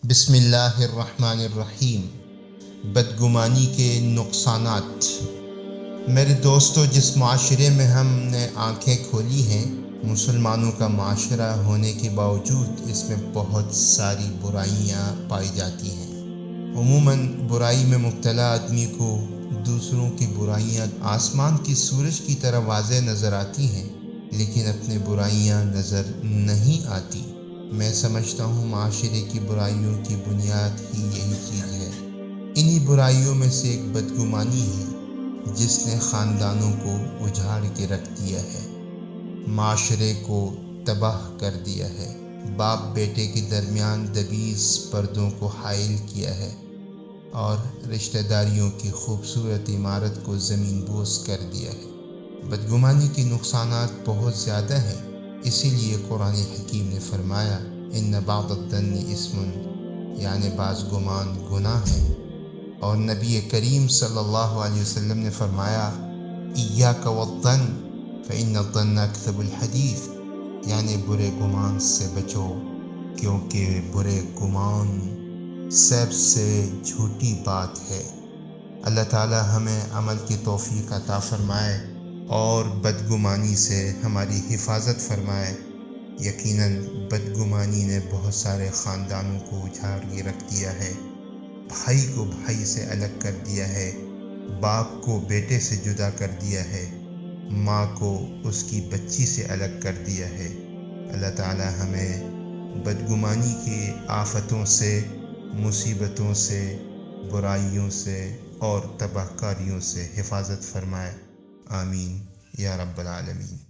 بسم اللہ الرحمن الرحیم۔ بدگمانی کے نقصانات۔ میرے دوستو، جس معاشرے میں ہم نے آنکھیں کھولی ہیں، مسلمانوں کا معاشرہ ہونے کے باوجود اس میں بہت ساری برائیاں پائی جاتی ہیں۔ عموماً برائی میں مبتلا آدمی کو دوسروں کی برائیاں آسمان کی سورج کی طرح واضح نظر آتی ہیں، لیکن اپنی برائیاں نظر نہیں آتی۔ میں سمجھتا ہوں معاشرے کی برائیوں کی بنیاد ہی یہی چیز ہے۔ انہی برائیوں میں سے ایک بدگمانی ہے، جس نے خاندانوں کو اجاڑ کے رکھ دیا ہے، معاشرے کو تباہ کر دیا ہے، باپ بیٹے کے درمیان دبیز پردوں کو حائل کیا ہے اور رشتہ داریوں کی خوبصورت عمارت کو زمین بوس کر دیا ہے۔ بدگمانی کے نقصانات بہت زیادہ ہیں، اسی لیے قرآن حکیم نے فرمایا ان بعض الظن اسم، یعنی بعض گمان گناہ ہے۔ اور نبی کریم صلی اللہ علیہ وسلم نے فرمایا ایاک والظن فإن الظن اکذب الحدیث، یعنی برے گمان سے بچو، کیونکہ برے گمان سب سے جھوٹی بات ہے۔ اللہ تعالی ہمیں عمل کی توفیق عطا فرمائے اور بدگمانی سے ہماری حفاظت فرمائے۔ یقیناً بدگمانی نے بہت سارے خاندانوں کو اجاڑ کے رکھ دیا ہے، بھائی کو بھائی سے الگ کر دیا ہے، باپ کو بیٹے سے جدا کر دیا ہے، ماں کو اس کی بچی سے الگ کر دیا ہے۔ اللہ تعالی ہمیں بدگمانی کی آفتوں سے، مصیبتوں سے، برائیوں سے اور تباہ کاریوں سے حفاظت فرمائے۔ آمین یا رب العالمین۔